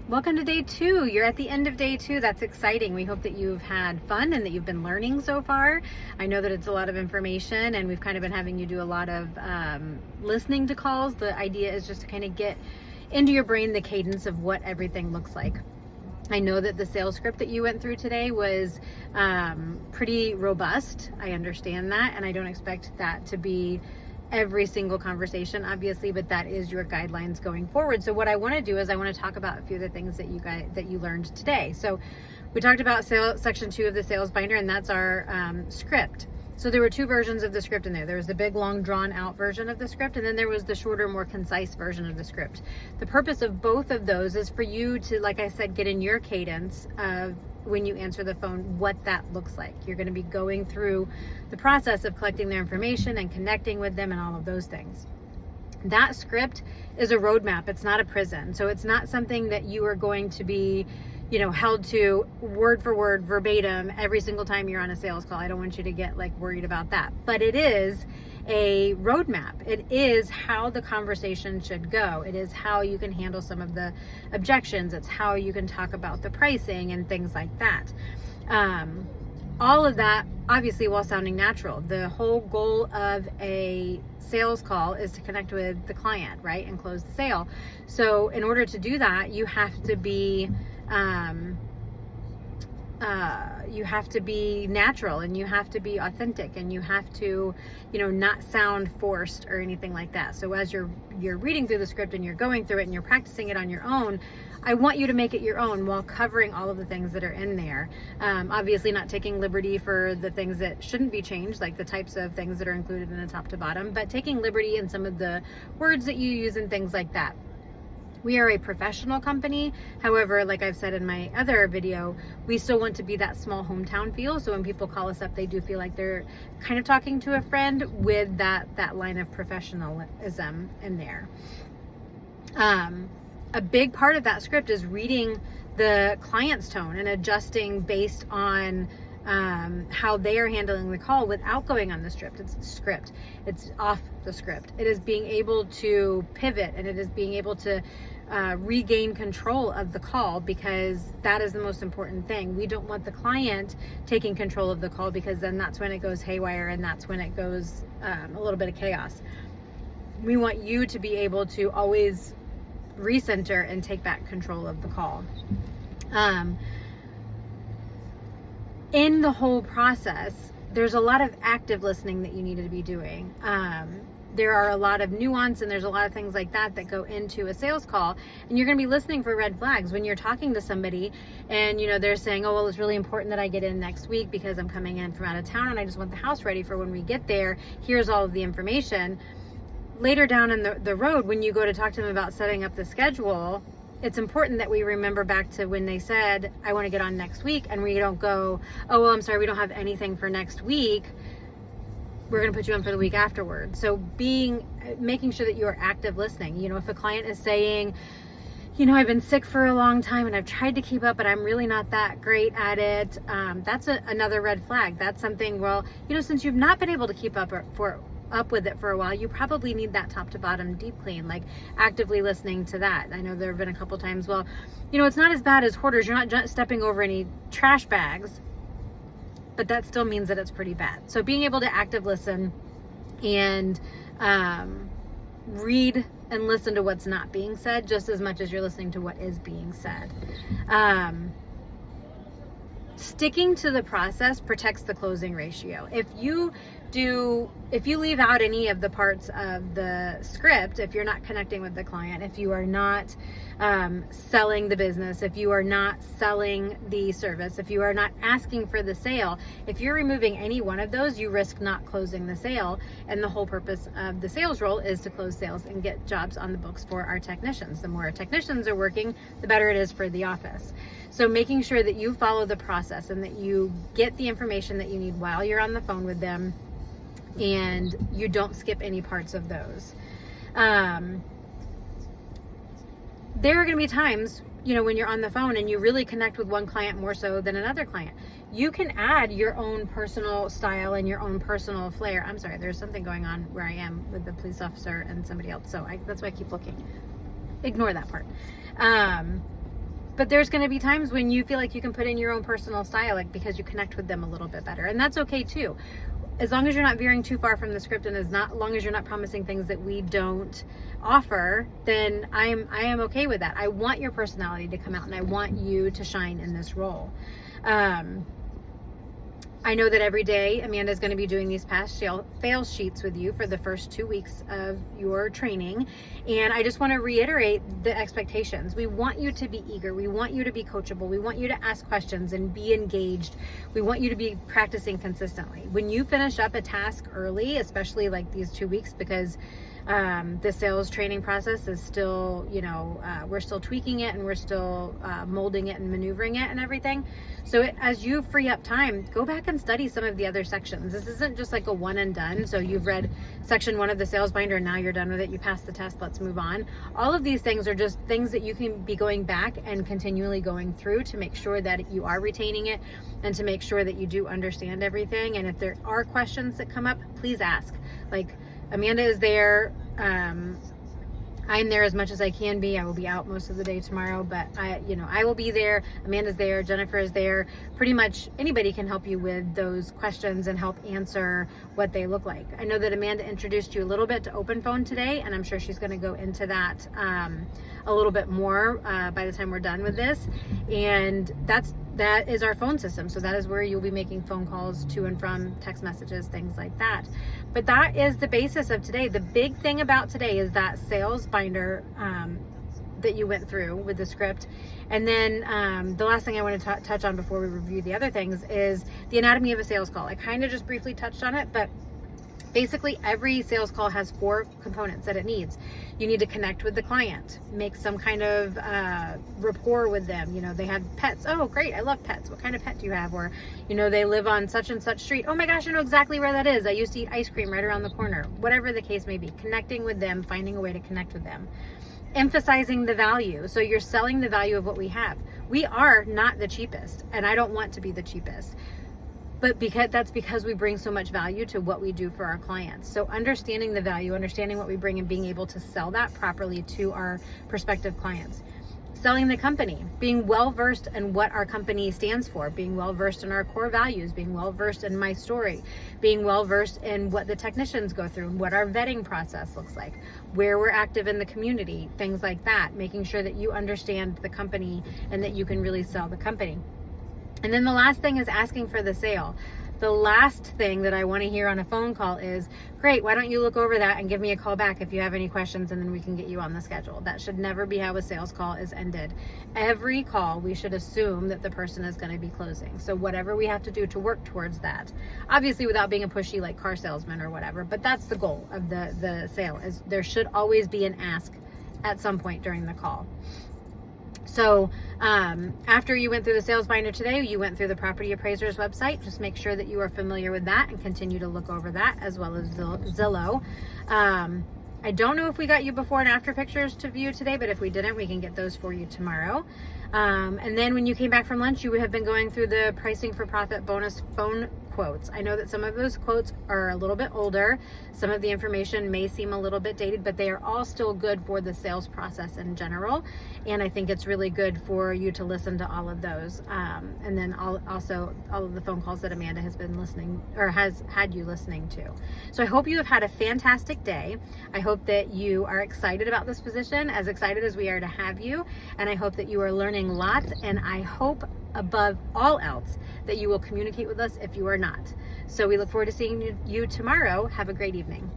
Welcome to day 2. You're at the end of day 2. That's exciting. We hope that you've had fun and that you've been learning so far. I know that it's a lot of information and we've kind of been having you do a lot of listening to calls. The idea is just to kind of get into your brain the cadence of what everything looks like. I know that the sales script that you went through today was pretty robust. I understand that, and I don't expect that to be every single conversation, obviously, but that is your guidelines going forward. So what I want to do is I want to talk about a few of the things that you learned today. So we talked about section 2 of the sales binder, and that's our script. So there were 2 versions of the script in there. There was the big, long, drawn-out version of the script, and then there was the shorter, more concise version of the script. The purpose of both of those is for you to, like I said, get in your cadence of when you answer the phone, what that looks like. You're going to be going through the process of collecting their information and connecting with them and all of those things. That script is a roadmap. It's not a prison. So it's not something that you are going to be held to word for word, verbatim, every single time you're on a sales call. I don't want you to get worried about that. But it is a roadmap. It is how the conversation should go. It is how you can handle some of the objections. It's how you can talk about the pricing and things like that. All of that, obviously, while sounding natural. The whole goal of a sales call is to connect with the client, right, and close the sale. So in order to do that, you have to be natural, and you have to be authentic, and you have to, not sound forced or anything like that. So as you're reading through the script and you're going through it and you're practicing it on your own, I want you to make it your own while covering all of the things that are in there. Obviously not taking liberty for the things that shouldn't be changed, like the types of things that are included in the top to bottom, but taking liberty in some of the words that you use and things like that. We are a professional company. However, like I've said in my other video, we still want to be that small hometown feel. So when people call us up, they do feel like they're kind of talking to a friend with that line of professionalism in there. A big part of that script is reading the client's tone and adjusting based on how they are handling the call without going on the script. It's off the script. It is being able to pivot, and it is being able to regain control of the call, because that is the most important thing. We don't want the client taking control of the call, because then that's when it goes haywire, and that's when it goes a little bit of chaos. We want you to be able to always recenter and take back control of the call. In the whole process, there's a lot of active listening that you need to be doing. There are a lot of nuance, and there's a lot of things like that go into a sales call, and you're going to be listening for red flags when you're talking to somebody and they're saying, oh, well, it's really important that I get in next week because I'm coming in from out of town and I just want the house ready for when we get there. Here's all of the information. Later down in the road, when you go to talk to them about setting up the schedule, it's important that we remember back to when they said, I want to get on next week, and we don't go, oh, well, I'm sorry, we don't have anything for next week. We're going to put you on for the week afterward. So making sure that you're active listening. If a client is saying, I've been sick for a long time and I've tried to keep up, but I'm really not that great at it. That's another red flag. That's something, well, since you've not been able to keep up with it for a while, you probably need that top to bottom deep clean, actively listening to that. I know there have been a couple times, well, it's not as bad as hoarders. You're not stepping over any trash bags, but that still means that it's pretty bad. So being able to active listen and read and listen to what's not being said just as much as you're listening to what is being said. Sticking to the process protects the closing ratio. If you leave out any of the parts of the script, if you're not connecting with the client, if you are not selling the business, if you are not selling the service, if you are not asking for the sale, if you're removing any one of those, you risk not closing the sale. And the whole purpose of the sales role is to close sales and get jobs on the books for our technicians. The more our technicians are working, the better it is for the office. So making sure that you follow the process and that you get the information that you need while you're on the phone with them, and you don't skip any parts of those. There are going to be times, when you're on the phone and you really connect with one client more so than another client. You can add your own personal style and your own personal flair. I'm sorry, there's something going on where I am with the police officer and somebody else, so that's why I keep looking. Ignore that part. But there's going to be times when you feel like you can put in your own personal style, like because you connect with them a little bit better. And that's okay too. As long as you're not veering too far from the script, and as long as you're not promising things that we don't offer, then I am okay with that. I want your personality to come out, and I want you to shine in this role. I know that every day Amanda is going to be doing these past fail sheets with you for the first 2 weeks of your training. And I just want to reiterate the expectations. We want you to be eager. We want you to be coachable. We want you to ask questions and be engaged. We want you to be practicing consistently. When you finish up a task early, especially like these 2 weeks, because the sales training process is still, we're still tweaking it, and we're still molding it and maneuvering it and everything. So as you free up time, go back and study some of the other sections. This isn't just like a one and done. So you've read section 1 of the sales binder, and now you're done with it. You passed the test, let's move on. All of these things are just things that you can be going back and continually going through to make sure that you are retaining it, and to make sure that you do understand everything. And if there are questions that come up, please ask. Like, Amanda is there. I'm there as much as I can be. I will be out most of the day tomorrow, but I will be there. Amanda's there. Jennifer is there. Pretty much anybody can help you with those questions and help answer what they look like. I know that Amanda introduced you a little bit to OpenPhone today, and I'm sure she's going to go into that a little bit more by the time we're done with this. And that is our phone system. So that is where you'll be making phone calls to and from, text messages, things like that. But that is the basis of today. The big thing about today is that sales binder that you went through with the script. And then the last thing I want to touch on before we review the other things is the anatomy of a sales call. I kind of just briefly touched on it, but basically every sales call has 4 components that it needs. You need to connect with the client, make some kind of rapport with them. They have pets. Oh, great. I love pets. What kind of pet do you have? Or, they live on such and such street. Oh my gosh, I know exactly where that is. I used to eat ice cream right around the corner. Whatever the case may be, connecting with them, finding a way to connect with them. Emphasizing the value. So you're selling the value of what we have. We are not the cheapest, and I don't want to be the cheapest. But that's because we bring so much value to what we do for our clients. So understanding the value, understanding what we bring, and being able to sell that properly to our prospective clients. Selling the company, being well-versed in what our company stands for, being well-versed in our core values, being well-versed in my story, being well-versed in what the technicians go through and what our vetting process looks like, where we're active in the community, things like that, making sure that you understand the company and that you can really sell the company. And then the last thing is asking for the sale. The last thing that I want to hear on a phone call is, great, why don't you look over that and give me a call back if you have any questions, and then we can get you on the schedule. That should never be how a sales call is ended. Every call, we should assume that the person is going to be closing. So whatever we have to do to work towards that, obviously without being a pushy like car salesman or whatever, but that's the goal of the sale, is there should always be an ask at some point during the call. So after you went through the sales binder today, you went through the property appraiser's website. Just make sure that you are familiar with that and continue to look over that, as well as Zillow. I don't know if we got you before and after pictures to view today, but if we didn't, we can get those for you tomorrow. And then when you came back from lunch, you have been going through the pricing for profit bonus phone quotes. I know that some of those quotes are a little bit older. Some of the information may seem a little bit dated, but they are all still good for the sales process in general. And I think it's really good for you to listen to all of those. And then also all of the phone calls that Amanda has been listening, or has had you listening to. So I hope you have had a fantastic day. I hope that you are excited about this position, as excited as we are to have you. And I hope that you are learning lots. And I hope above all else that you will communicate with us if you are not. So we look forward to seeing you tomorrow. Have a great evening.